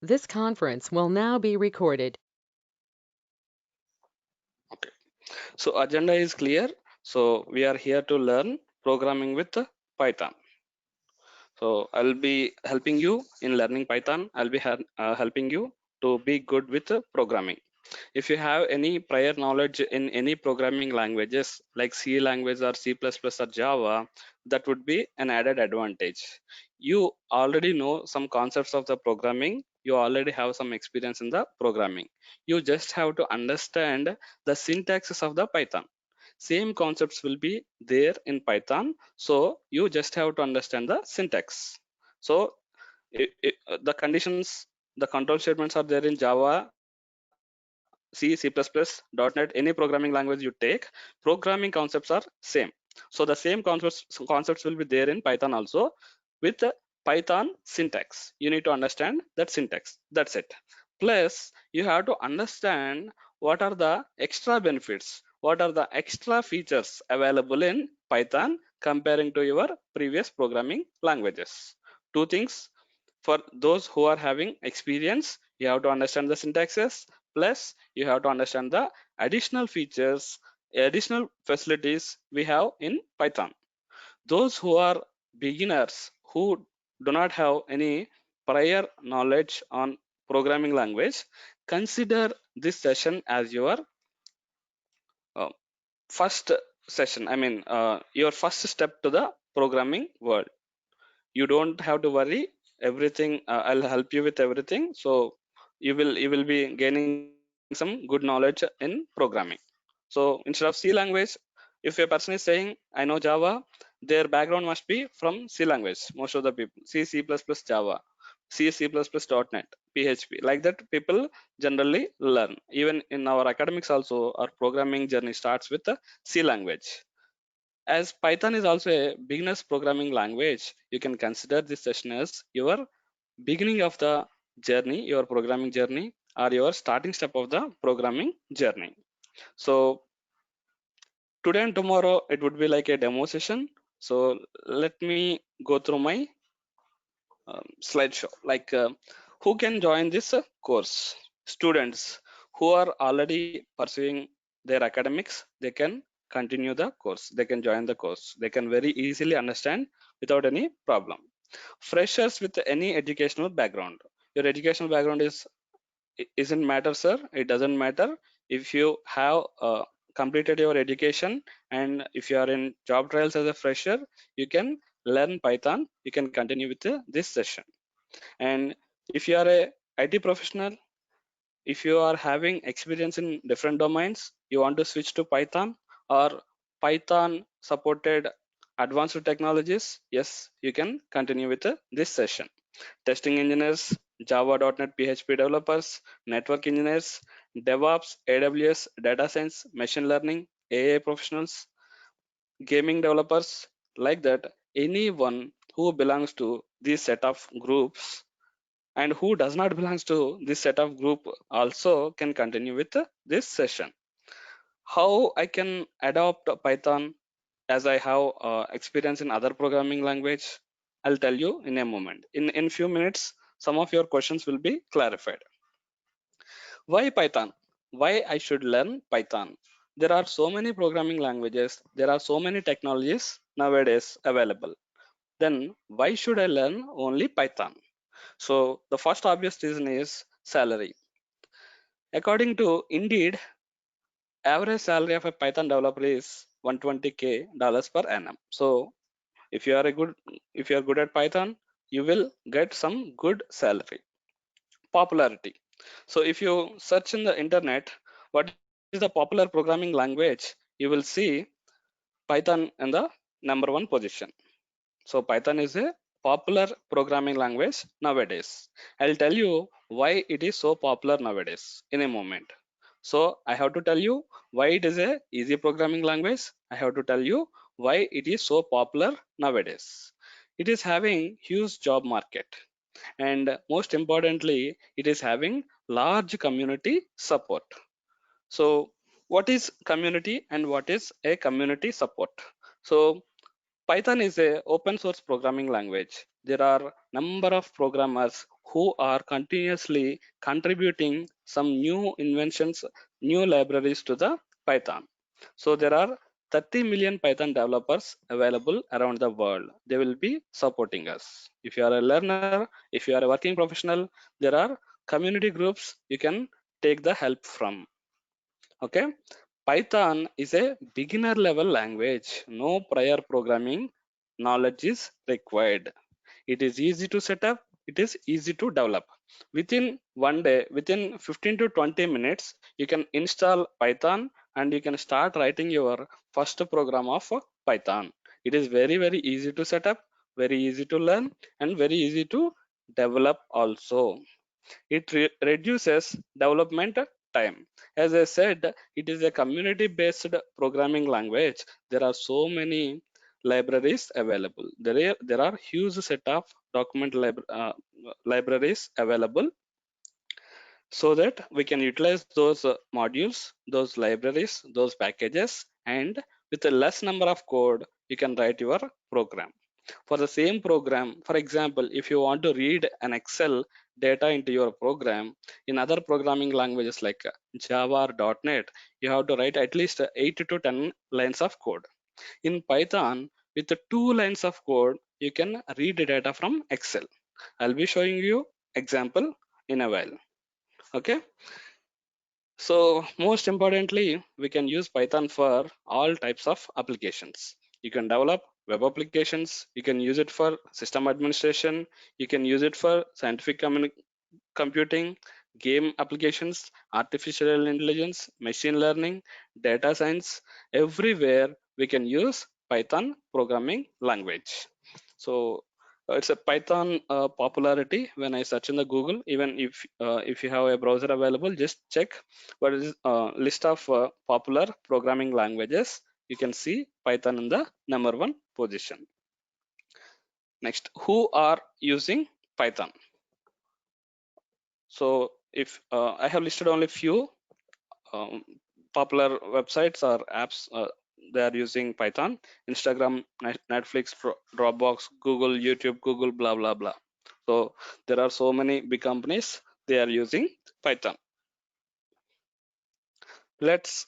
This conference will now be recorded. Okay, so agenda is clear. So we are here to learn programming with Python. So I'll be helping you in learning Python. I'll be helping you to be good with programming. If you have any prior knowledge in any programming languages like C language or C++ or Java, that would be an added advantage. You already know some concepts of the programming. You already have some experience in the programming. You just have to understand the syntaxes of the Python. Same concepts will be there in Python, so you just have to understand the syntax. So the conditions, the control statements are there in Java, C, C++, .NET, any programming language you take. Programming concepts are same. So the same concepts will be there in Python also with Python syntax. You need to understand that syntax. That's it. Plus, you have to understand what are the extra benefits, what are the extra features available in Python comparing to your previous programming languages. Two things: for those who are having experience, you have to understand the syntaxes, plus you have to understand the additional features, additional facilities we have in Python. Those who are beginners, who do not have any prior knowledge on programming language, consider this session as your uh, first session. I mean, your first step to the programming world. You don't have to worry. Everything, I'll help you with everything. So you will be gaining some good knowledge in programming. So instead of C language, if a person is saying I know Java, their background must be from C language. Most of the people C, C++, Java, C, C++, .NET, PHP, like that people generally learn. Even in our academics also, our programming journey starts with the C language. As Python is also a beginner's programming language, you can consider this session as your beginning of the journey, your programming journey, or your starting step of the programming journey. So today and tomorrow, it would be like a demo session. So let me go through my slideshow. Like who can join this course? Students who are already pursuing their academics, they can continue the course. They can join the course. They can very easily understand without any problem. Freshers with any educational background. Your educational background isn't matter, sir. It doesn't matter. If you have completed your education and if you are in job trials as a fresher, you can learn Python. You can continue with this session. And if you are a IT professional, if you are having experience in different domains, you want to switch to Python or Python supported advanced technologies, yes, you can continue with this session. Testing engineers, Java.NET PHP developers, network engineers, DevOps, AWS, data science, machine learning, AI professionals, gaming developers, like that. Anyone who belongs to this set of groups and who does not belongs to this set of group also can continue with this session. How I can adopt Python as I have experience in other programming language, I'll tell you in a moment. In few minutes, some of your questions will be clarified. Why Python? Why I should learn Python? There are so many programming languages, there are so many technologies nowadays available. Then why should I learn only Python? So the first obvious reason is salary. According to Indeed, average salary of a Python developer is 120K dollars per annum. So if you are a good, if you are good at Python, you will get some good salary. Popularity. So if you search in the internet, what is the popular programming language, you will see Python in the number one position. So Python is a popular programming language nowadays. I'll tell you why it is so popular nowadays in a moment. So I have to tell you why it is a easy programming language. I have to tell you why it is so popular nowadays. It is having huge job market, and most importantly, it is having large community support. So what is community and what is a community support? So Python is a open source programming language. There are number of programmers who are continuously contributing some new inventions, new libraries to the Python. So there are 30 million Python developers available around the world. They will be supporting us. If you are a learner, if you are a working professional, there are community groups you can take the help from. Okay. Python is a beginner level language. No prior programming knowledge is required. It is easy to set up. It is easy to develop. Within one day, within 15 to 20 minutes, you can install Python and you can start writing your first program of Python. It is very, very easy to set up, very easy to learn, and very easy to develop also. It reduces development time. As I said, it is a community based programming language. There are so many libraries available. There are huge set of libraries available, so that we can utilize those modules, those libraries, those packages, and with a less number of code you can write your program. For the same program, for example, if you want to read an Excel data into your program in other programming languages like Java or .NET, you have to write at least 8 to 10 lines of code. In Python, with the 2 lines of code you can read the data from Excel. I'll be showing you example in a while. Okay. So most importantly, we can use Python for all types of applications. You can develop web applications, you can use it for system administration, you can use it for scientific computing, game applications, artificial intelligence, machine learning, data science. Everywhere we can use Python programming language. So it's a Python popularity when I search in the Google. Even if you have a browser available, just check what is list of popular programming languages. You can see Python in the number 1 position. Next, who are using Python? So if I have listed only few um, popular websites or apps, they are using Python: Instagram, Netflix, Dropbox, Google, YouTube, Google, blah blah blah. So there are so many big companies, they are using Python. Let's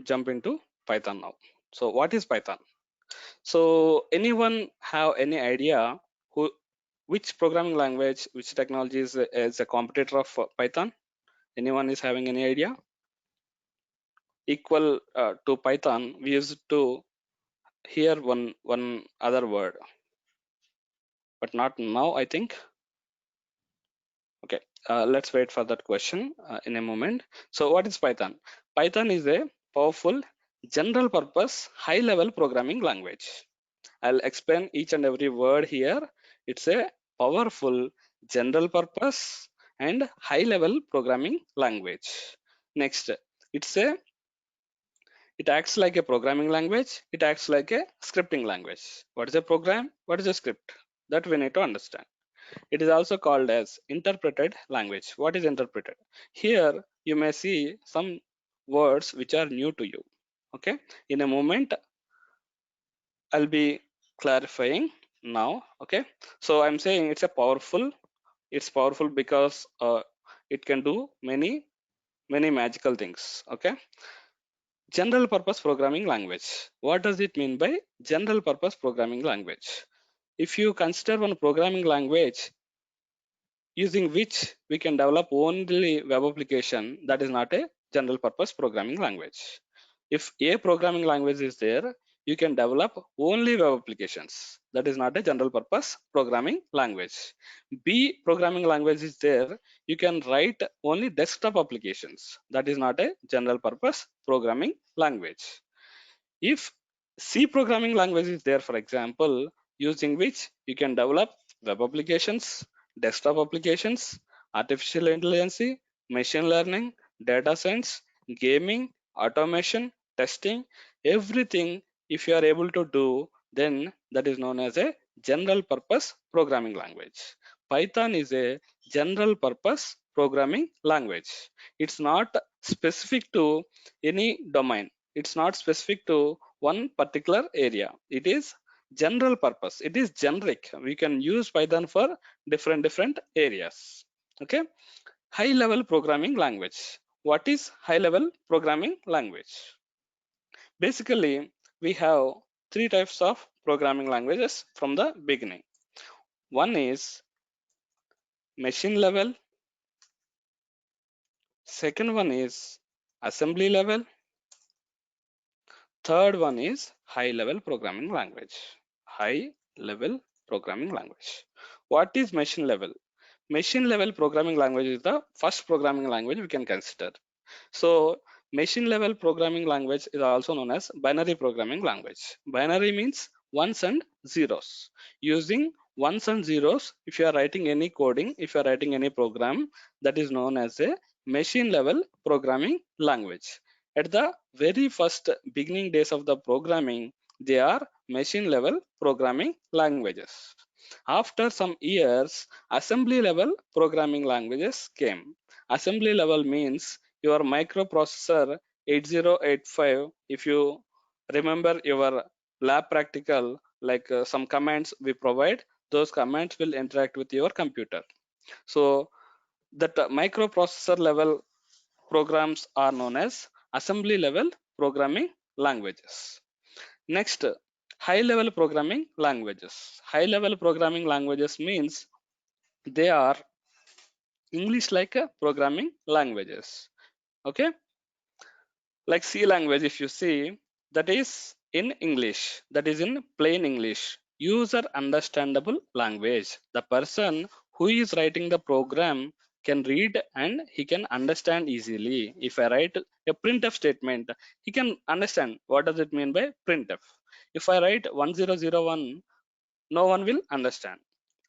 jump into Python now. So what is Python? So anyone have any idea who which programming language, which technology is a competitor of Python? Anyone is having any idea? Equal to Python, we used to hear one other word, but not now, I think. Okay, let's wait for that question in a moment. So what is Python? Python is a powerful general purpose high level programming language. I'll explain each and every word here. It's a powerful general purpose and high level programming language. Next, it's a it acts like a programming language. It acts like a scripting language. What is a program? What is a script? That we need to understand. It is also called as interpreted language. What is interpreted? Here you may see some words which are new to you. Okay. In a moment, I'll be clarifying now. Okay. So I'm saying it's a powerful. It's powerful because it can do many magical things. Okay. General purpose programming language. What does it mean by general purpose programming language? If you consider one programming language using which we can develop only web application, that is not a general purpose programming language. If a programming language is there, you can develop only web applications. That is not a general purpose programming language. B programming language is there, you can write only desktop applications. That is not a general purpose programming language. If C programming language is there, for example, using which you can develop web applications, desktop applications, artificial intelligence, machine learning, data science, gaming, automation, testing, everything, if you are able to do, then that is known as a general purpose programming language. Python is a general purpose programming language. It's not specific to any domain. It's not specific to one particular area. It is general purpose. It is generic. We can use Python for different areas. Okay. High level programming language. What is high level programming language? Basically, we have three types of programming languages from the beginning. One is machine level. Second one is assembly level. Third one is high level programming language. High level programming language. What is machine level? Machine level programming language is the first programming language we can consider. So machine level programming language is also known as binary programming language. Binary means ones and zeros. Using ones and zeros, if you are writing any coding, if you are writing any program, that is known as a machine level programming language. At the very first beginning days of the programming, they are machine level programming languages. After some years, assembly level programming languages came. Assembly level means your microprocessor 8085. If you remember your lab practical, like some commands we provide, those commands will interact with your computer. So that microprocessor level programs are known as assembly level programming languages. Next, high level programming languages. High level programming languages means they are English like programming languages. Okay, like C language, if you see, that is in English, that is in plain English, user understandable language. The person who is writing the program can read and he can understand easily. If I write a printf statement, he can understand what does it mean by printf. If I write 1001, no one will understand.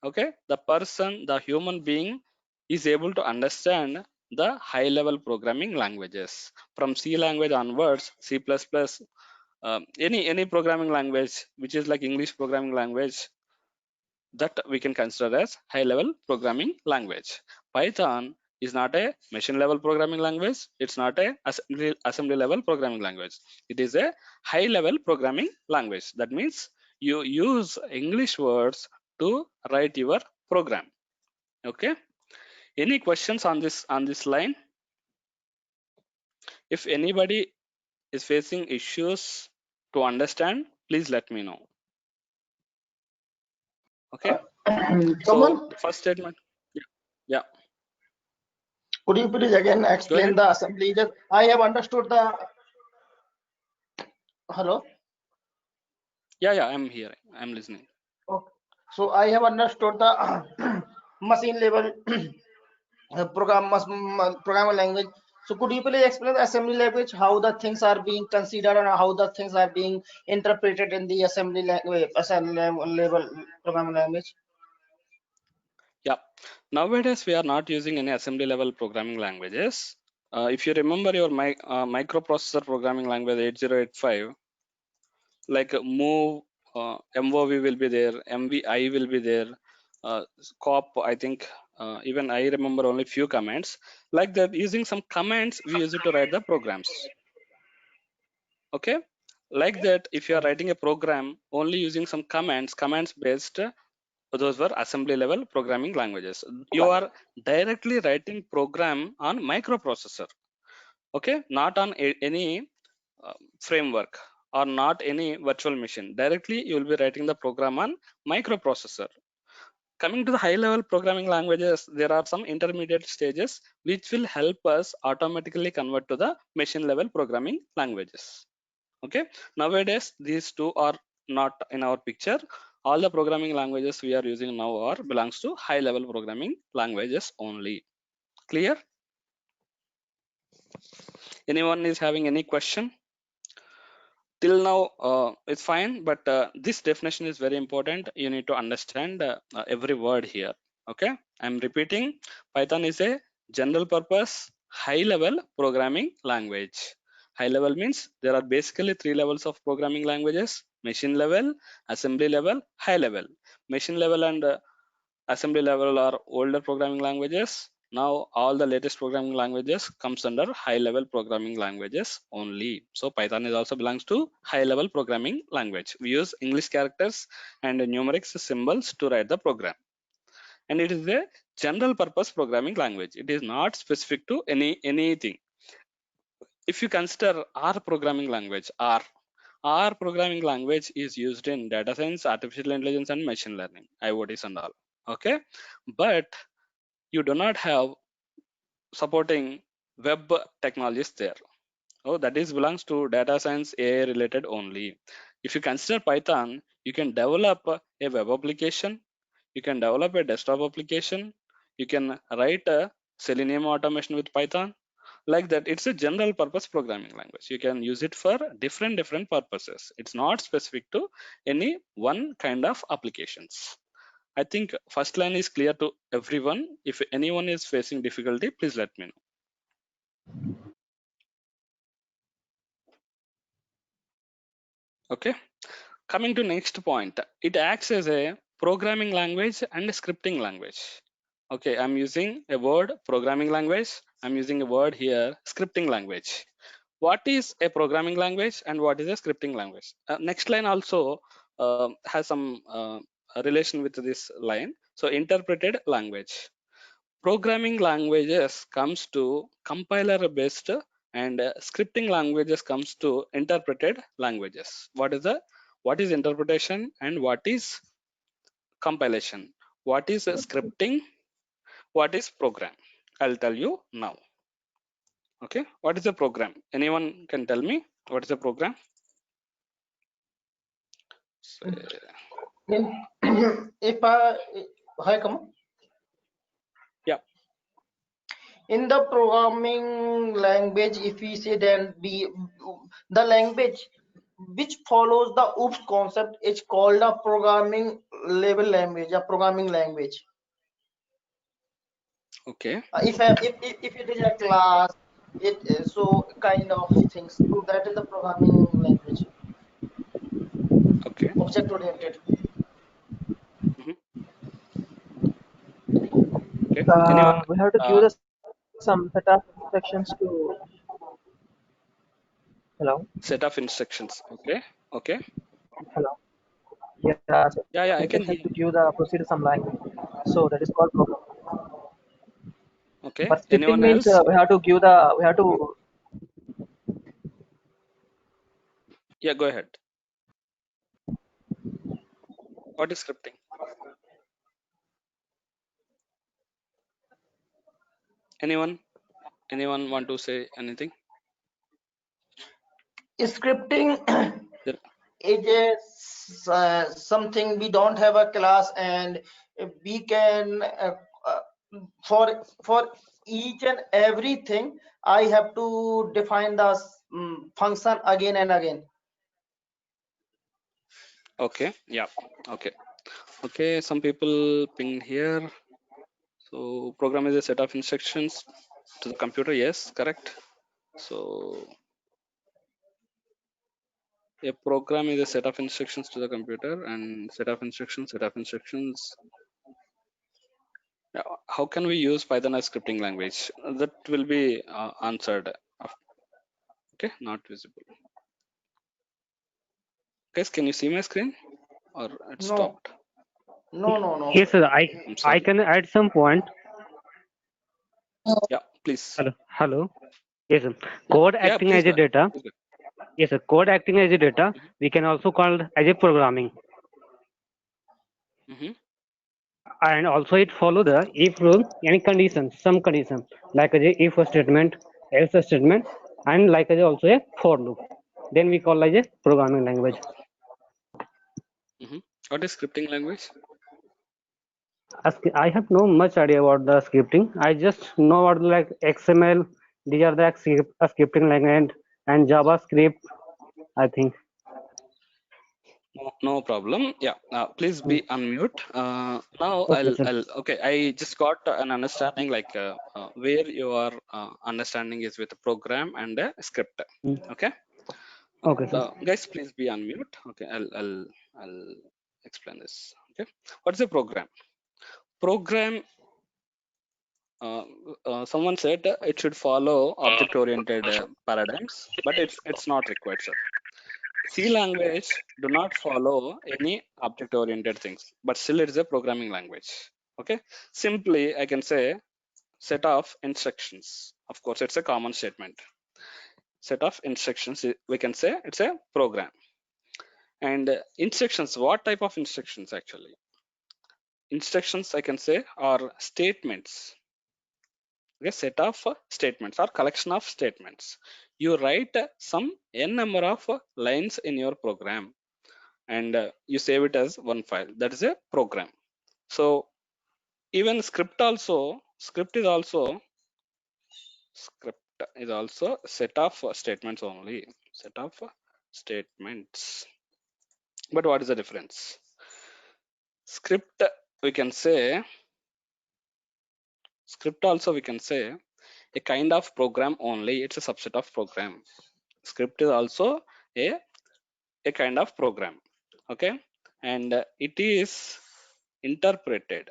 Okay, the person, the human being is able to understand the high level programming languages. From C language onwards, C++, any programming language which is like English programming language, that we can consider as high level programming language. Python is not a machine level programming language. It's not a assembly level programming language. It is a high level programming language. That means you use English words to write your program. Okay, any questions on this line? If anybody is facing issues to understand, please let me know. Okay, so Someone, the first statement. Yeah, yeah. could you please again Go explain ahead. the assembly? Just I have understood the. Hello. Yeah, I'm here, I'm listening. Okay. So I have understood the machine level programming language. So could you please explain the assembly language, how the things are being considered and how the things are being interpreted in the assembly level programming language? Yeah, nowadays we are not using any assembly level programming languages. If you remember your microprocessor programming language 8085, like move, MOV will be there, MVI will be there, cop, I think, even I remember only few commands. Like that, using some commands we use it to write the programs. Okay, like that, if you are writing a program only using some commands based, those were assembly level programming languages. You are directly writing program on microprocessor. Okay, not on any framework or not any virtual machine. Directly you will be writing the program on microprocessor. Coming to the high level programming languages, there are some intermediate stages which will help us automatically convert to the machine level programming languages. Okay, nowadays these two are not in our picture. All the programming languages we are using now are belongs to high level programming languages only. Clear? Anyone is having any question? Till now it's fine, but this definition is very important. You need to understand every word here. Okay, I'm repeating. Python is a general purpose high level programming language. High level means there are basically three levels of programming languages: machine level, assembly level, high level. Machine level and assembly level are older programming languages. Now all the latest programming languages comes under high level programming languages only. So Python is also belongs to high level programming language. We use English characters and numerics symbols to write the program, and it is a general purpose programming language. It is not specific to anything. If you consider R programming language, R programming language is used in data science, artificial intelligence, and machine learning, IoTs and all. Okay, but you do not have supporting web technologies there. Oh, that is belongs to data science, AI related only. If you consider Python, you can develop a web application, you can develop a desktop application, you can write a Selenium automation with Python. Like that, it's a general purpose programming language. You can use it for different purposes. It's not specific to any one kind of applications. I think first line is clear to everyone. If anyone is facing difficulty, please let me know. Okay, coming to next point, it acts as a programming language and a scripting language. Okay, I'm using a word programming language, I'm using a word here scripting language. What is a programming language and what is a scripting language? Next line also has some relation with this line. So interpreted language, programming languages comes to compiler based, and scripting languages comes to interpreted languages. What is interpretation and what is compilation? What is scripting? What is program? I'll tell you now. Okay, what is a program? Anyone can tell me what is a program? In, if hi, come on. Yeah. In the programming language, if we say then the language which follows the OOPS concept is called a programming level language, a programming language. Okay. If it is a class, so kind of things. So that is the programming language, Okay. object oriented. Mhm. Okay. Anyone? We have to give the some set of instructions to hello. Set of instructions. Okay. Okay. Hello. Yeah, so Yeah. I we can just hear. have to give the procedure some language. So that is called program. Okay. But scripting Anyone means else? we have to Yeah. Go ahead. What is scripting? Anyone? Anyone want to say anything? Scripting There- is something we don't have a class, and we can for each and everything I have to define the function again and again. Okay. Yeah. Okay. Okay. Some people pinged here. So program is a set of instructions to the computer. Yes, correct. So a program is a set of instructions to the computer, and set of instructions. Yeah, how can we use Python as scripting language? That will be answered. Okay, not visible. Guys, can you see my screen or it No, stopped? no. Yes, sir. I'm I sorry. can add some point. Yeah, please. Hello. Yes, sir. Code Yeah, acting please as go a ahead. data. Please go Yes, sir. Code acting as a data. ahead. We can also call as a programming, Mhm. and also it follow the if rule, any conditions, some condition like a if statement, else statement, and like a also a for loop. Then we call as a programming language. What is scripting language? I have no much idea about the scripting. I just know about like XML. These are the scripting language and JavaScript, I think. No problem. Yeah, please be unmute. Now Okay, sir. okay. I just got an understanding like where your understanding is with the program and a script. Okay. Okay. Okay, sir. Guys, please be unmute. Okay, I'll explain this. Okay. What is a program? Program someone said it should follow object-oriented paradigms, but it's not required, sir. C language do not follow any object-oriented things, but still it is a programming language. Okay, simply I can say set of instructions. Of course, it's a common statement. Set of instructions, we can say it's a program. And instructions, what type of instructions actually? Instructions, I can say, are statements. A set of statements or collection of statements. You write some n number of lines in your program, and you save it as one file. That is a program. So even script is also set of statements only. Set of statements. But what is the difference? Script, we can say, script also we can say a kind of program only. It's a subset of program. Script is also a kind of program. Okay, and it is interpreted.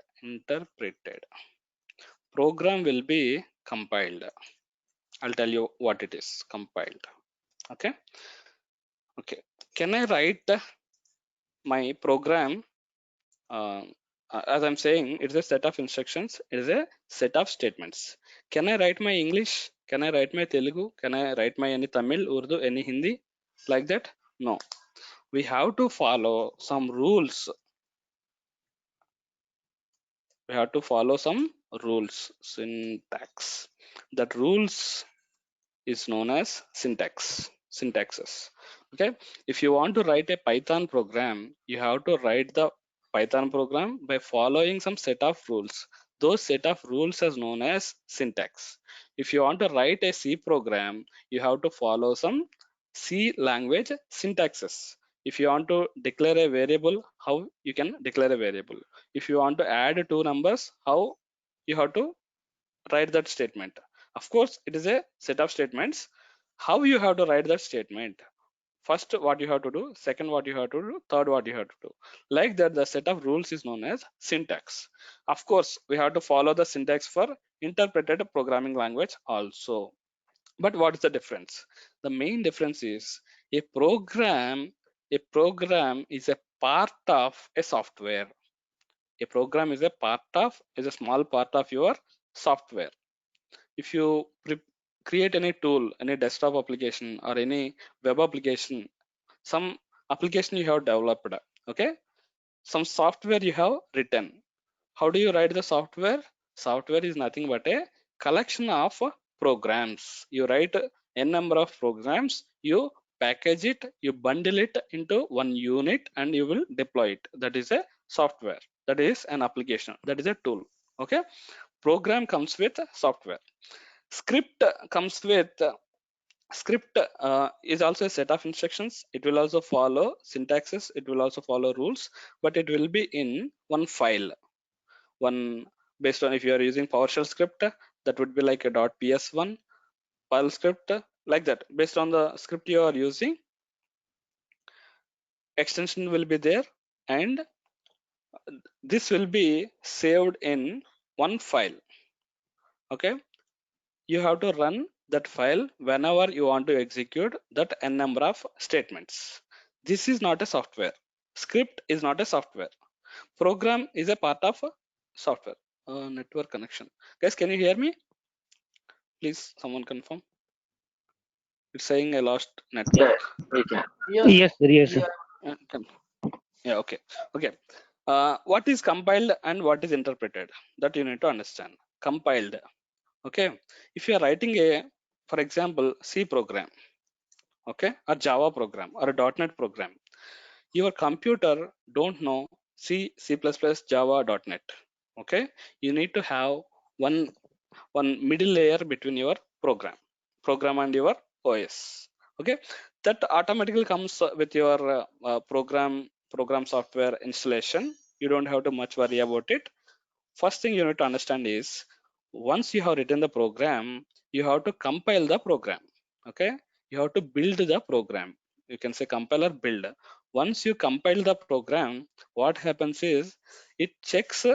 Program will be compiled. I'll tell you what it is. Compiled. Okay. Can I write my program? uh, as I'm saying, it's a set of instructions. It is a set of statements. Can I write my English? Can I write my Telugu? Can I write my any Tamil, Urdu, any Hindi like that? No. We have to follow some rules. We have to follow some rules. Syntax. That rules is known as syntaxes. Okay, if you want to write a Python program, you have to write the Python program by following some set of rules. Those set of rules is known as syntax. If you want to write a C program, you have to follow some C language syntaxes. If you want to declare a variable, how you can declare a variable. If you want to add two numbers, how you have to write that statement. Of course, it is a set of statements. How you have to write that statement? First, what you have to do. Second, what you have to do. Third, what you have to do. Like that, the set of rules is known as syntax. Of course, we have to follow the syntax for interpreted programming language also. But what is the difference? The main difference is a program is a part of a software. A program is a small part of your software. If you create any tool, any desktop application or any web application, some application you have developed, okay, some software you have written. How do you write the software? Software is nothing but a collection of programs. You write n number of programs, you package it, you bundle it into one unit, and you will deploy it. That is a software. That is an application. That is a tool. Okay, program comes with software. Script comes with script is also a set of instructions. It will also follow syntaxes. It will also follow rules, but it will be in one file. One based on if you are using PowerShell script, that would be like a .ps1 file script, like that. Based on the script you are using, extension will be there, and this will be saved in one file. Okay, you have to run that file whenever you want to execute that n number of statements. This is not a software. Script is not a software. Program is a part of a software. Network connection. Guys, can you hear me? Please, someone confirm. It's saying I lost network. We can. Yes, Yes, sir. Yes, sir. Yeah, okay. Okay. What is compiled and what is interpreted? That you need to understand. Compiled. Okay. If you are writing a, for example, C program, okay, or Java program or a .NET program, your computer don't know C, C++, Java, .NET. Okay. You need to have one middle layer between your program and your OS. Okay, that automatically comes with your program software installation. You don't have to much worry about it. First thing you need to understand is once you have written the program, you have to compile the program. Okay, you have to build the program. You can say compile or build. Once you compile the program, what happens is it checks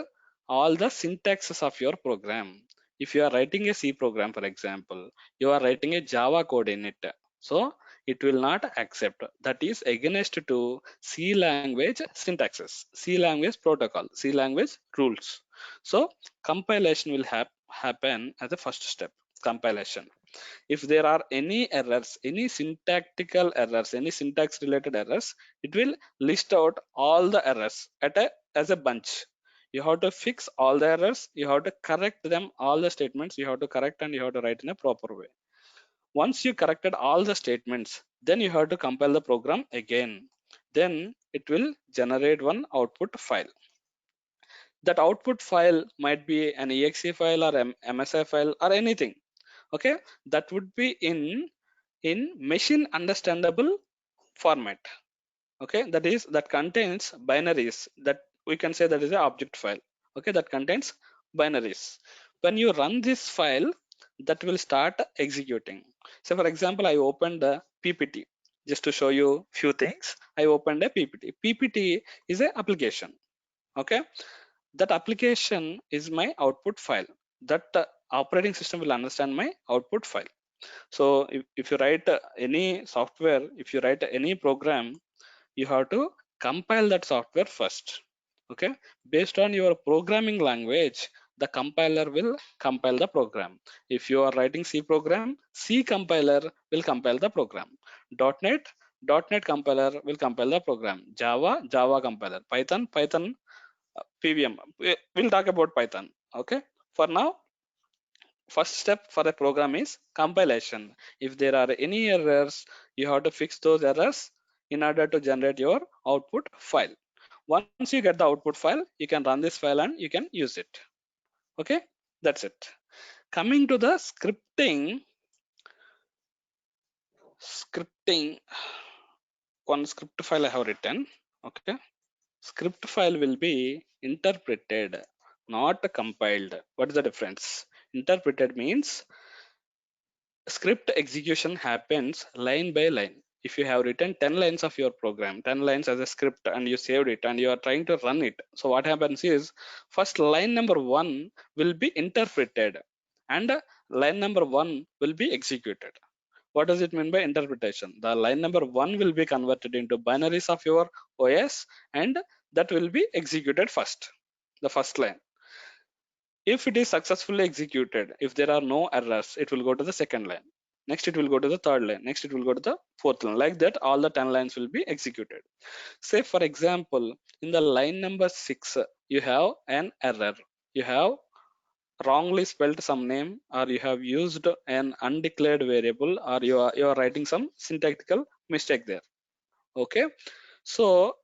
all the syntaxes of your program. if you are writing a C program, for example, you are writing a Java code in it. So it will not accept. That is against to C language syntaxes, C language protocol, C language rules. So compilation will happen as the first step, compilation. If there are any errors, any syntactical errors, any syntax related errors, it will list out all the errors as a bunch. You have to fix all the errors, you have to correct them, all the statements you have to correct, and you have to write in a proper way. Once you corrected all the statements, then you have to compile the program again. Then it will generate one output file. That output file might be an exe file or MSI file or anything. Okay, that would be in machine understandable format. Okay, that contains binaries, that we can say that is an object file. Okay, that contains binaries. When you run this file, that will start executing. So for example, I opened a PPT just to show you few things. I opened a PPT is an application. Okay, that application is my output file. That operating system will understand my output file. So if you write any software, if you write any program, you have to compile that software first. Okay, based on your programming language, the compiler will compile the program. If you are writing C program, C compiler will compile the program. .NET, .NET compiler will compile the program. Java compiler. Python PVM. We'll talk about Python. Okay, for now, first step for a program is compilation. If there are any errors, you have to fix those errors in order to generate your output file. Once you get the output file, you can run this file and you can use it. Okay, that's it. Coming to the scripting, one script file I have written. Okay, script file will be interpreted, not compiled. What is the difference? Interpreted means script execution happens line by line. If you have written 10 lines of your program, 10 lines as a script, and you saved it and you are trying to run it, so what happens is first line number 1 will be interpreted and line number 1 will be executed. What does it mean by interpretation? The line number 1 will be converted into binaries of your OS, and that will be executed first, the first line. If it is successfully executed, if there are no errors, it will go to the second line. Next, it will go to the third line. Next, it will go to the fourth line. Like that, all the 10 lines will be executed. Say, for example, in the line number 6, you have an error. You have wrongly spelled some name, or you have used an undeclared variable, or you are writing some syntactical mistake there. Okay, so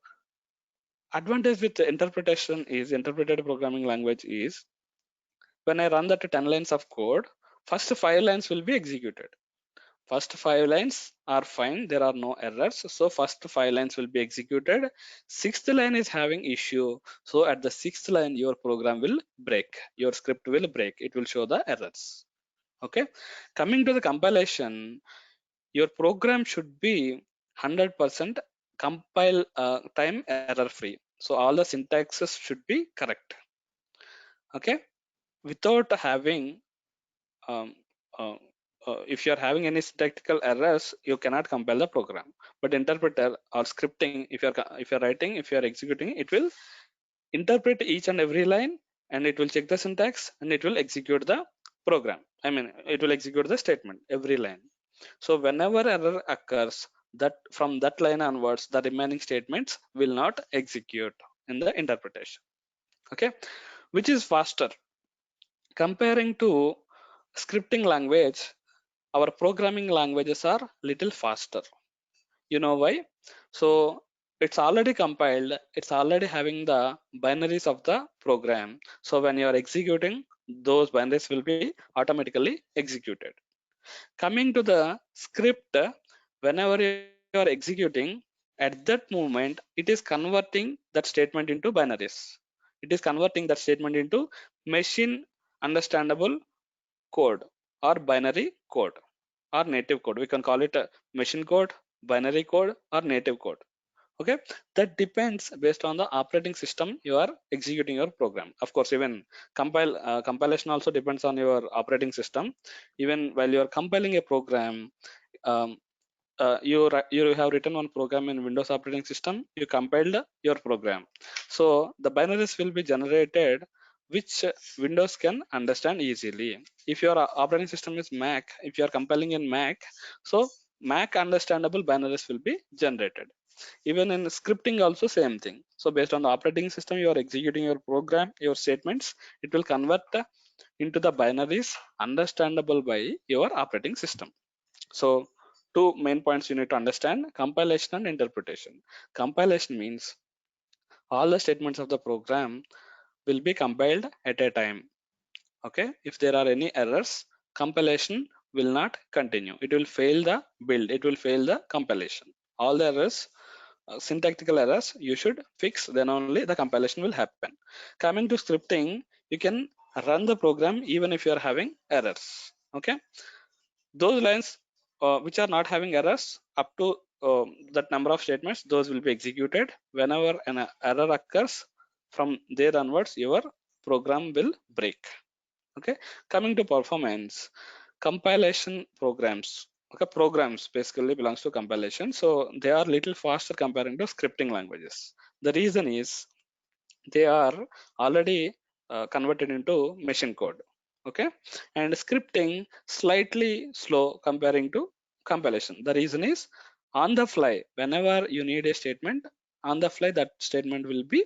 advantage with the interpretation is interpreted programming language is when I run that 10 lines of code, first 5 lines will be executed. First 5 lines are fine, there are no errors. So first 5 lines will be executed. Sixth line is having issue. So at the sixth line, your program will break. Your script will break. It will show the errors. Okay. Coming to the compilation, your program should be 100% compile time error free. So all the syntaxes should be correct. Okay. Without having um, uh, if you are having any syntactical errors, you cannot compile the program. But interpreter or scripting, if you're writing, if you are executing, it will interpret each and every line, and it will check the syntax, and it will execute the program. I mean, it will execute the statement every line. So whenever error occurs, that from that line onwards, the remaining statements will not execute in the interpretation. Okay, which is faster comparing to scripting language. Our programming languages are little faster. You know why? So it's already compiled, it's already having the binaries of the program. So when you are executing, those binaries will be automatically executed. Coming to the script, whenever you are executing, at that moment it is converting that statement into binaries. It is converting that statement into machine understandable code or binary code or native code. We can call it a machine code, binary code, or native code. Okay, that depends based on the operating system you are executing your program. Of course, even compilation also depends on your operating system. Even while you are compiling a program, um, you have written one program in Windows operating system, you compiled your program. So the binaries will be generated which Windows can understand easily. If your operating system is Mac, if you are compiling in Mac, so Mac understandable binaries will be generated. Even in scripting also same thing. So based on the operating system you are executing your program, your statements, it will convert into the binaries understandable by your operating system. So two main points you need to understand: compilation and interpretation. Compilation means all the statements of the program will be compiled at a time. Okay, if there are any errors, compilation will not continue. It will fail the build. It will fail the compilation. All the errors, syntactical errors, you should fix. Then only the compilation will happen. Coming to scripting, you can run the program even if you are having errors. Okay, those lines which are not having errors up to that number of statements, those will be executed. Whenever an error occurs, from there onwards your program will break. Okay, coming to performance, compilation programs, okay, programs basically belongs to compilation, so they are little faster comparing to scripting languages. The reason is they are already converted into machine code. Okay, and scripting slightly slow comparing to compilation. The reason is on the fly, whenever you need a statement, on the fly that statement will be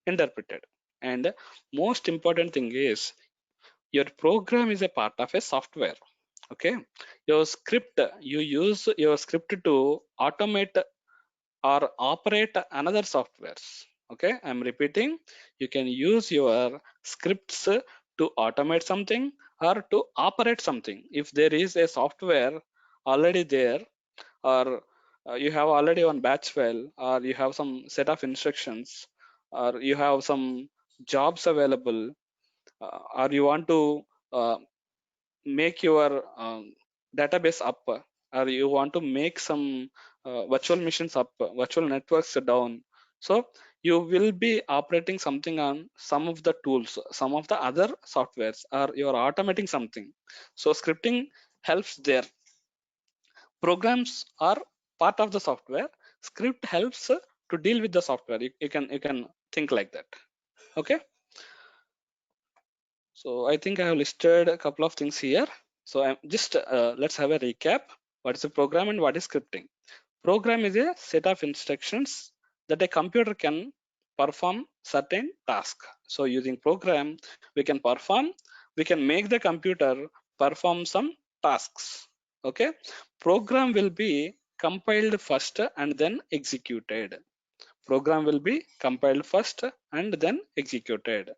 interpreted. And most important thing is your program is a part of a software. Okay, your script, you use your script to automate or operate another softwares. Okay, I'm repeating, you can use your scripts to automate something or to operate something. If there is a software already there, or you have already one batch file, or you have some set of instructions, or you have some jobs available, or you want to uh, make your database up, or you want to make some virtual machines up, virtual networks down. So you will be operating something on some of the tools, some of the other softwares, or you're automating something. So scripting helps there. Programs are part of the software. Script helps to deal with the software. You can think like that. Okay, so I think I have listed a couple of things here. So I'm just let's have a recap. What is a program and what is scripting? Program is a set of instructions that a computer can perform certain task. So using program, we can perform, we can make the computer perform some tasks. Okay, program will be compiled first and then executed. Program will be compiled first and then executed.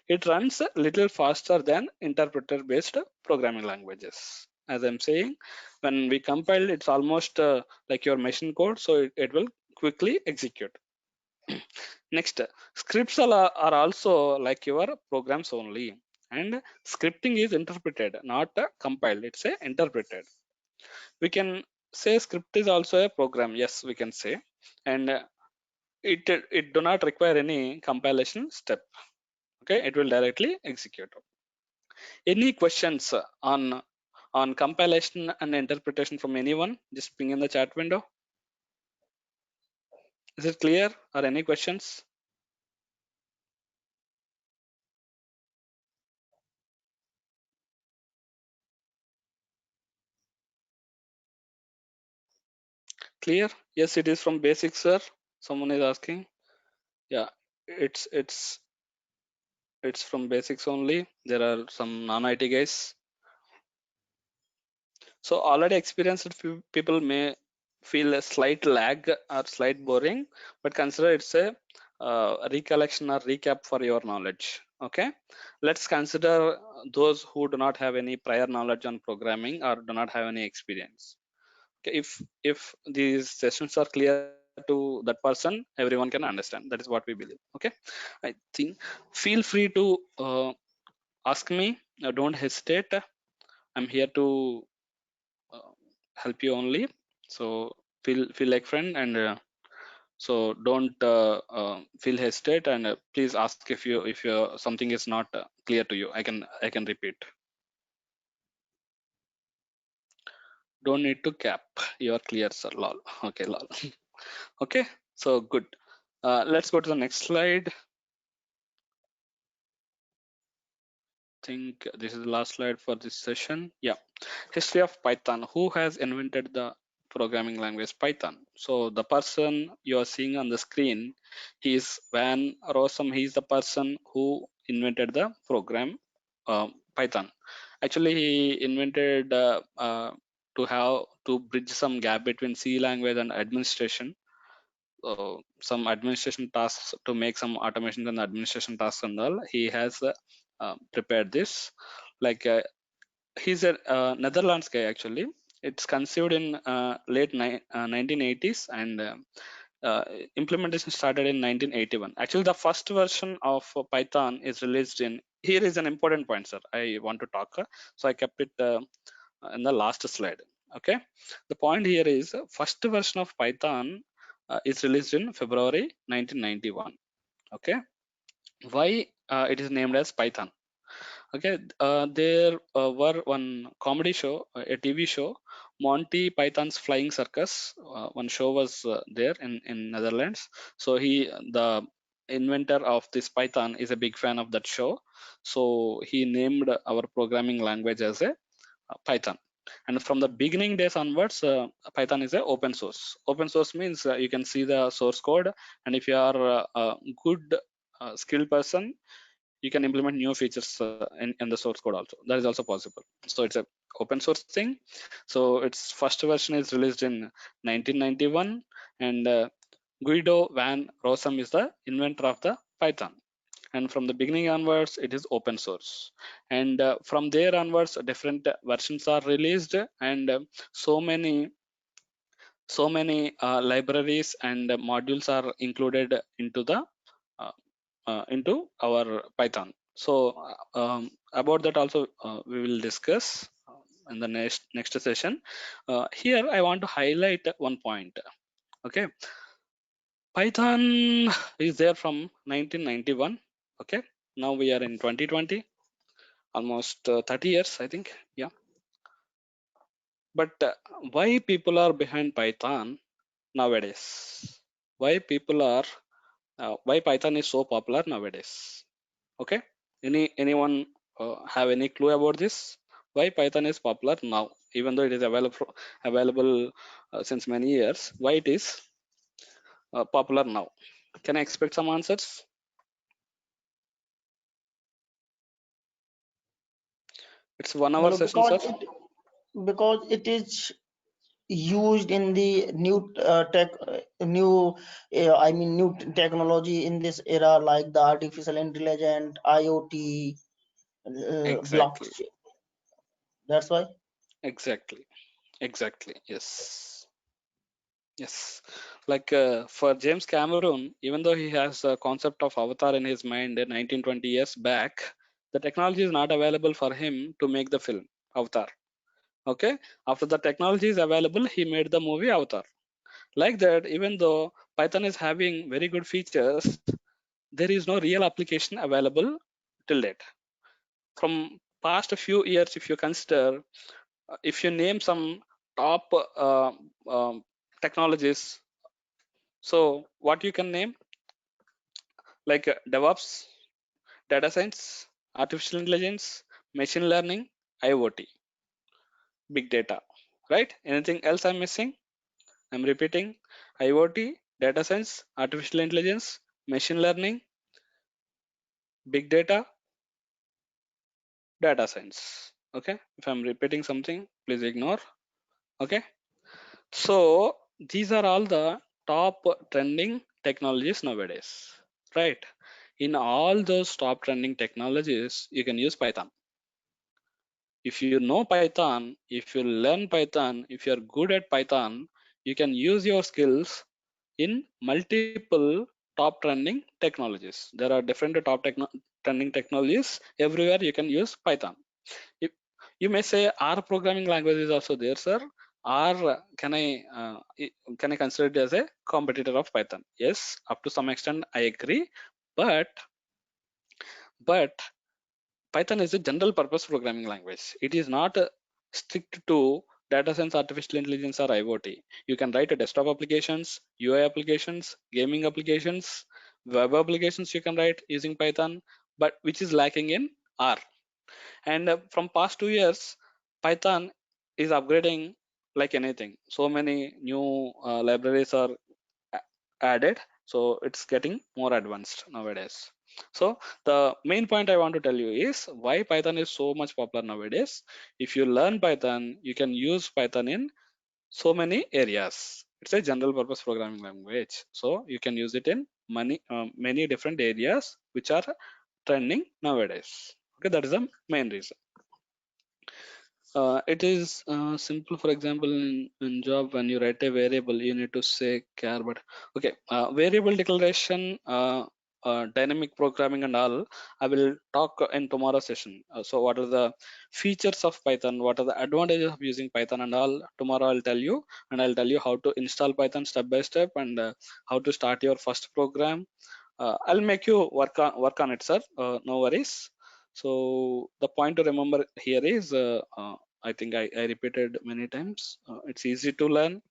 It runs a little faster than interpreter based programming languages. As I'm saying, when we compile, it's almost like your machine code, so it will quickly execute. Next, scripts are also like your programs only, and scripting is interpreted, not compiled. It's a interpreted. We can say script is also a program. Yes, we can say, and it do not require any compilation step. Okay, it will directly execute. Any questions on compilation and interpretation from anyone? Just ping in the chat window. Is it clear, or any questions? Clear? Yes, it is from basics, sir. Someone is asking. Yeah, it's it's from basics only. There are some non-IT guys. So already experienced people may feel a slight lag or slight boring, but consider it's a recollection or recap for your knowledge. Okay, let's consider those who do not have any prior knowledge on programming or do not have any experience. Okay, if these sessions are clear to that person, everyone can understand. That is what we believe. Okay, I think feel free to ask me. Don't hesitate. I'm here to uh, help you only. So feel like friend, and So don't feel hesitate, and please ask if you something is not clear to you. I can repeat. Don't need to cap. You are clear, sir. Lol. Okay, lol. Okay, so good. Let's go to the next slide. Think this is the last slide for this session. Yeah, history of Python. Who has invented the programming language Python? So the person you are seeing on the screen, he is Van Rossum. He is the person who invented the program Python. Actually, he invented to bridge some gap between C language and administration. Some administration tasks to make some automation and administration tasks and all. He has prepared this. Like he's a Netherlands guy actually. It's conceived in late 1980s, and uh, implementation started in 1981. Actually, the first version of Python is released in. Here is an important point, sir. I want to talk. So I kept it in the last slide. Okay, the point here is first version of Python is released in February 1991. Okay, why it is named as Python? Okay, there were one comedy show, a TV show, Monty Python's Flying Circus. One show was there in Netherlands. So the inventor of this Python, is a big fan of that show. So he named our programming language as a Python. And from the beginning days onwards, Python is a open source. Open source means you can see the source code, and if you are a good skilled person, you can implement new features in the source code also. That is also possible. So it's a open source thing. So its first version is released in 1991, and Guido van Rossum is the inventor of the Python. And from the beginning onwards, it is open source. And from there onwards, different versions are released, and so many libraries and modules are included uh, into our Python. So about that also we will discuss in the next session. Here I want to highlight one point. Okay, Python is there from 1991. Okay, now we are in 2020, almost 30 years, I think. Yeah, but why people are behind Python nowadays? Why people are why Python is so popular nowadays? Okay, anyone have any clue about this? Why Python is popular now, even though it is available since many years? Why it is popular now? Can I expect some answers? It's 1 hour No, session, sir. because it is used in the new technology in this era, like the artificial intelligence, IoT, Exactly, blockchain. That's why. exactly, exactly. Yes, yes. Like for James Cameron, even though he has a concept of avatar in his mind 19, 20 years back, the technology is not available for him to make the film Avatar. Okay, after the technology is available, he made the movie Avatar. Like that, even though Python is having very good features, there is no real application available till date. From past few years, if you consider, if you name some top um, technologies, so what you can name, like DevOps, data science, artificial intelligence, machine learning, IoT, big data, right? Anything else I'm missing? I'm repeating: IoT, data science, artificial intelligence, machine learning, big data, data science. Okay, if I'm repeating something, please ignore. Okay, so these are all the top trending technologies nowadays, right? In all those top trending technologies, you can use Python. If you know Python, if you learn Python, if you're good at Python, you can use your skills in multiple top trending technologies. There are different trending technologies everywhere. You can use Python. If, you may say, R programming language is also there, sir. or can I consider it as a competitor of Python? Yes, up to some extent I agree, but Python is a general purpose programming language. It is not strict to data science, artificial intelligence, or IoT. You can write a desktop applications, UI applications, gaming applications, web applications you can write using Python, but which is lacking in R. And from past 2 years, Python is upgrading like anything. So many new libraries are added, so it's getting more advanced nowadays. So the main point I want to tell you is why Python is so much popular nowadays. If you learn Python, you can use Python in so many areas. It's a general purpose programming language, so you can use it in many different areas which are trending nowadays. Okay, that is the main reason. It is simple. For example, in job, when you write a variable, you need to say char. But okay, variable declaration, dynamic programming, and all. I will talk in tomorrow session. So, what are the features of Python? What are the advantages of using Python and all? Tomorrow, I'll tell you, and I'll tell you how to install Python step by step, and how to start your first program. I'll make you work on it, sir. No worries. So the point to remember here is I think I repeated many times. It's easy to learn.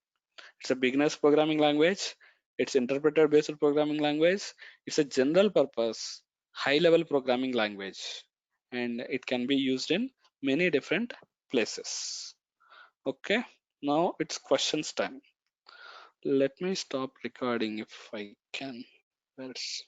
It's a beginner's programming language. It's interpreter based programming language. It's a general purpose, high level programming language, and it can be used in many different places. Okay, now it's questions time. Let me stop recording if I can. Where's